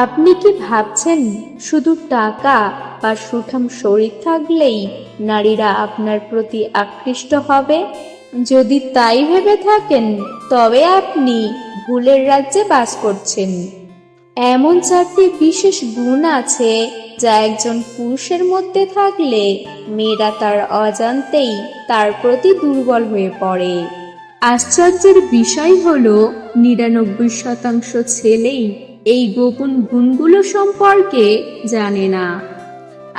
আপনি কি ভাবছেন শুধু টাকা বা সুঠাম শরীর থাকলেই নারীরা আপনার প্রতি আকৃষ্ট হবে? যদি তাই ভেবে থাকেন তবে আপনি ভুলের রাজ্যে বাস করছেন। এমন চারটি বিশেষ গুণ আছে যা একজন পুরুষের মধ্যে থাকলে মেয়েরা তার অজান্তেই তার প্রতি দুর্বল হয়ে পড়ে। আশ্চর্যের বিষয় হলো ৯৯% ছেলেই এই গোপন গুণগুলো সম্পর্কে জানে না।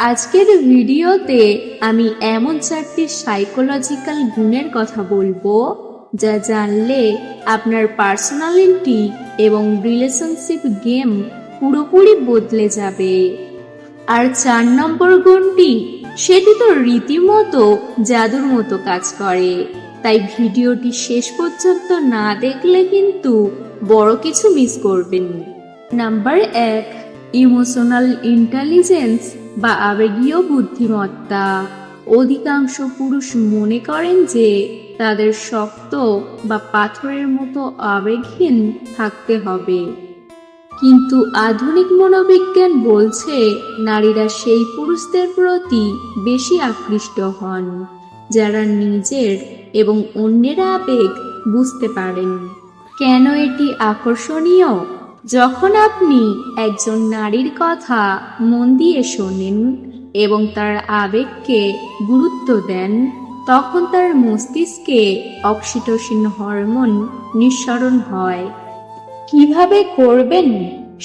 আজকের ভিডিওতে আমি এমন চারটি সাইকোলজিক্যাল গুণের কথা বলবো যা জানলে আপনার পার্সোনালিটি এবং রিলেশনশিপ গেম পুরোপুরি বদলে যাবে। আর ৪ নম্বর গুণটি, সেটি তো রীতিমতো জাদুর মতো কাজ করে, তাই ভিডিওটি শেষ পর্যন্ত না দেখলে কিন্তু বড় কিছু মিস করবেন। নাম্বার ১, ইমোশনাল ইন্টেলিজেন্স বা আবেগীয় বুদ্ধিমত্তা। অধিকাংশ পুরুষ মনে করেন যে তাদের শক্ত বা পাথরের মতো আবেগহীন থাকতে হবে, কিন্তু আধুনিক মনোবিজ্ঞান বলছে নারীরা সেই পুরুষদের প্রতি বেশি আকৃষ্ট হন যারা নিজের এবং অন্যের আবেগ বুঝতে পারেন। কেন এটি আকর্ষণীয়? যখন আপনি একজন নারীর কথা মন দিয়ে শোনেন এবং তার আবেগকে গুরুত্ব দেন, তখন তার মস্তিষ্কে অক্সিটোসিন হরমোন নিঃসরণ হয়। কিভাবে করবেন?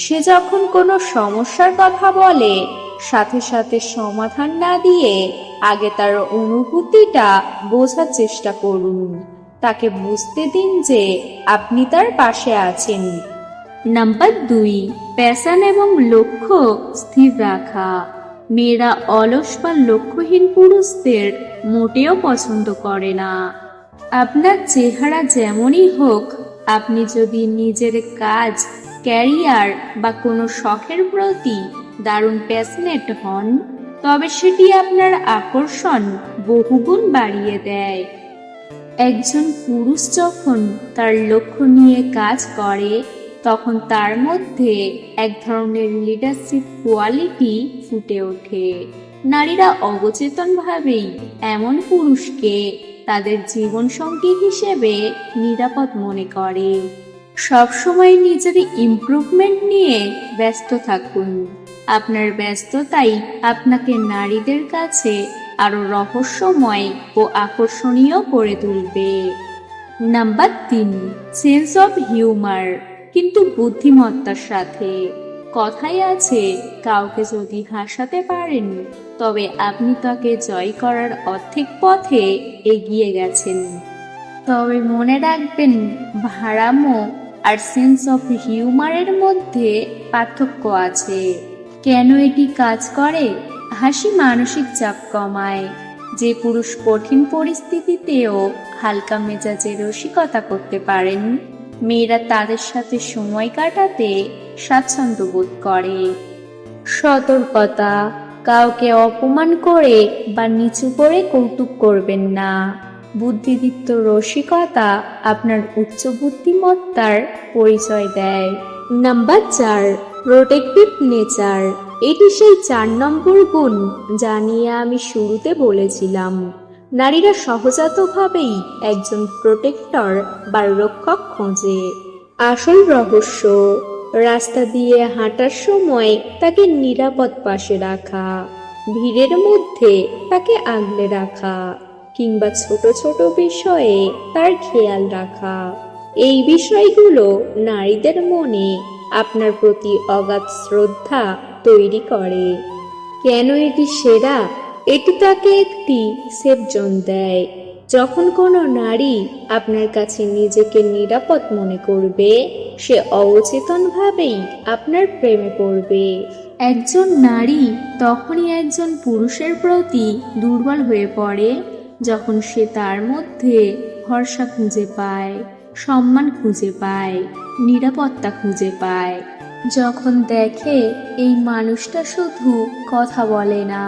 সে যখন কোনো সমস্যার কথা বলে, সাথে সাথে সমাধান না দিয়ে আগে তার অনুভূতিটা বোঝার চেষ্টা করুন। তাকে বুঝতে দিন যে আপনি তার পাশে আছেন। নাম্বার ২, প্যাশন এবং লক্ষ্য স্থির রাখা। মেয়েরা অলস বা লক্ষ্যহীন পুরুষদের মোটেও পছন্দ করে না। আপনার চেহারা যেমনই হোক, আপনি যদি নিজের কাজ, ক্যারিয়ার বা কোনো শখের প্রতি দারুণ প্যাশনেট হন, তবে সেটি আপনার আকর্ষণ বহুগুণ বাড়িয়ে দেয়। একজন পুরুষ যখন তার লক্ষ্য নিয়ে কাজ করে, তখন তার মধ্যে এক ধরনের লিডারশিপ কোয়ালিটি ফুটে ওঠে। নারীরা অবচেতনভাবেই এমন পুরুষকে তাদের জীবনসঙ্গী হিসেবে নিরাপদ মনে করে। সবসময় নিজের ইমপ্রুভমেন্ট নিয়ে ব্যস্ত থাকুন। আপনার ব্যস্ততাই আপনাকে নারীদের কাছে আরো রহস্যময় ও আকর্ষণীয় করে তুলবে। নাম্বার ৩, সেন্স অফ হিউমার, কিন্তু বুদ্ধিমত্তার সাথে। কথাই আছে, কাউকে যদি হাসাতে পারেন তবে আপনি তাকে জয় করার অর্ধেক পথে এগিয়ে গেছেন। তবে মনে রাখবেন, ভাড়ামো আর সেন্স অফ হিউমারের মধ্যে পার্থক্য আছে। কেন এটি কাজ করে? হাসি মানসিক চাপ কমায়। যে পুরুষ কঠিন পরিস্থিতিতেও হালকা মেজাজে রসিকতা করতে পারেন, মেয়েরা তাদের সাথে সময় কাটাতে স্বাচ্ছন্দ্য বোধ করে। সতর্কতা, কাউকে অপমান করে বা নিচু করে কৌতুক করবেন না। বুদ্ধিদীপ্ত রসিকতা আপনার উচ্চ বুদ্ধিমত্তার পরিচয় দেয়। Number ৪, protective nature. এটি সেই ৪ নম্বর গুণ যা নিয়ে আমি শুরুতে বলেছিলাম। নারীরা সহজাতভাবেই একজন প্রোটেক্টর বা রক্ষক খোঁজে। আসল রহস্য, রাস্তা দিয়ে হাঁটার সময় তাকে নিরাপদ পাশে রাখা, ভিড়ের মধ্যে তাকে আগলে রাখা, কিংবা ছোট ছোট বিষয়ে তার খেয়াল রাখা। এই বিষয়গুলো নারীদের মনে আপনার প্রতি অগাধ শ্রদ্ধা তৈরি করে। কেন এটি সেরা? এটি তাকে একটি সেফ জোন দেয়। যখন কোনো নারী আপনার কাছে নিজেকে নিরাপদ মনে করবে, সে অবচেতনভাবেই আপনার প্রেমে পড়বে। একজন নারী তখনই একজন পুরুষের প্রতি দুর্বল হয়ে পড়ে যখন সে তার মধ্যে ভরসা খুঁজে পায়, সম্মান খুঁজে পায়, নিরাপত্তা খুঁজে পায়। যখন দেখে এই মানুষটা শুধু কথা বলে না,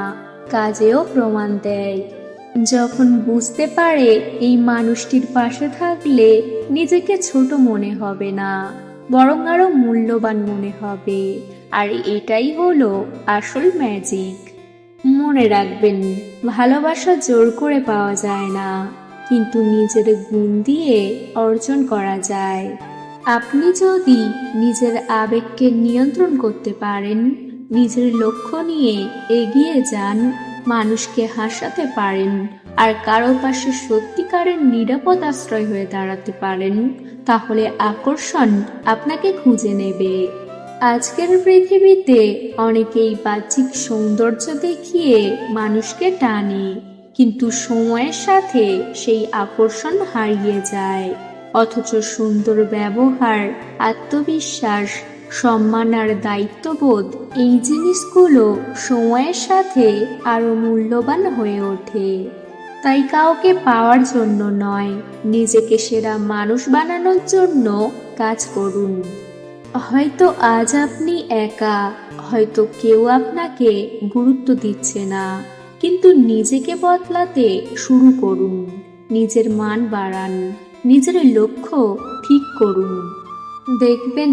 কাজেও প্রমাণ দেয়। যখন বুঝতে পারে এই মানুষটির পাশে থাকলে নিজেকে ছোট মনে হবে না, বরং আরো মূল্যবান মনে হবে। আর এটাই হলো আসল ম্যাজিক। মনে রাখবেন, ভালোবাসা জোর করে পাওয়া যায় না, কিন্তু নিজের গুণ দিয়ে অর্জন করা যায়। আপনি যদি নিজের আবেগকে নিয়ন্ত্রণ করতে পারেন, নিজের লক্ষ্য নিয়ে এগিয়ে যান, মানুষকে হাসাতে পারেন, আর কারো পাশে সত্যিকারের নিরাপদ আশ্রয় হয়ে দাঁড়াতে পারেন, তাহলে আকর্ষণ আপনাকে খুঁজে নেবে। আজকের পৃথিবীতে অনেকেই বাহ্যিক সৌন্দর্য দেখিয়ে মানুষকে টানে, কিন্তু সময়ের সাথে সেই আকর্ষণ হারিয়ে যায়। অথচ সুন্দর ব্যবহার, আত্মবিশ্বাস, সম্মান আর দায়িত্ববোধ, এই জিনিসগুলো সময়ের সাথে আরো মূল্যবান হয়ে ওঠে। তাই কাউকে পাওয়ার জন্য নয়, নিজেকে সেরা মানুষ বানানোর জন্য কাজ করুন। হয়তো আজ আপনি একা, হয়তো কেউ আপনাকে গুরুত্ব দিচ্ছে না, কিন্তু নিজেকে বদলাতে শুরু করুন। নিজের মান বাড়ান, নিজের লক্ষ্য ঠিক করুন। দেখবেন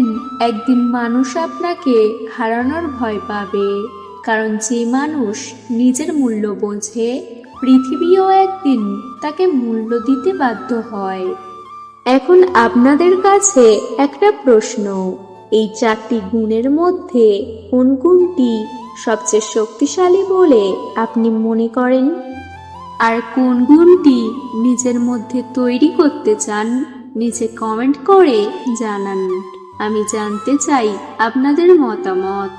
একদিন মানুষ আপনাকে হারানোর ভয় পাবে, কারণ যে মানুষ নিজের মূল্য বোঝে, পৃথিবীও একদিন তাকে মূল্য দিতে বাধ্য হয়। এখন আপনাদের কাছে একটা প্রশ্ন, এই 4টি গুণের মধ্যে কোন গুণটি সবচেয়ে শক্তিশালী বলে আপনি মনে করেন? আর কোন গুণটি নিজের মধ্যে তৈরি করতে চান, নিচে কমেন্ট করে জানান। আমি জানতে চাই আপনাদের মতামত।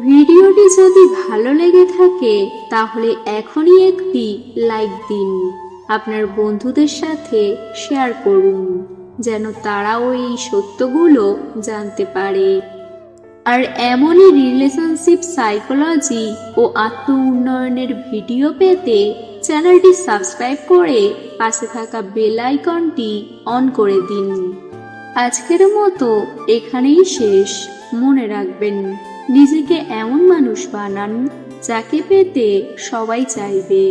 ভিডিওটি যদি ভালো লেগে থাকে তাহলে এখনই একটি লাইক দিন, আপনার বন্ধুদের সাথে শেয়ার করুন, যেন তারাও এই সত্যগুলো জানতে পারে। আর এমনই রিলেশনশিপ সাইকোলজি ও আত্ম উন্নয়নের ভিডিও পেতে চ্যানেলটি সাবস্ক্রাইব করে পাশে থাকা বেল আইকনটি অন করে দিন। আজকের মতো এখানেই শেষ। মনে রাখবেন, নিজেকে এমন মানুষ বানান যাকে পেতে সবাই চাইবে,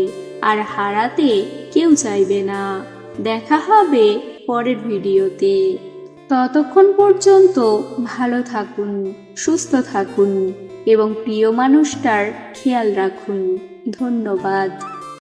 আর হারাতে কেউ চাইবে না। দেখা হবে পরের ভিডিওতে। ততক্ষণ পর্যন্ত ভালো থাকুন, সুস্থ থাকুন এবং প্রিয় মানুষটার খেয়াল রাখুন। ধন্যবাদ।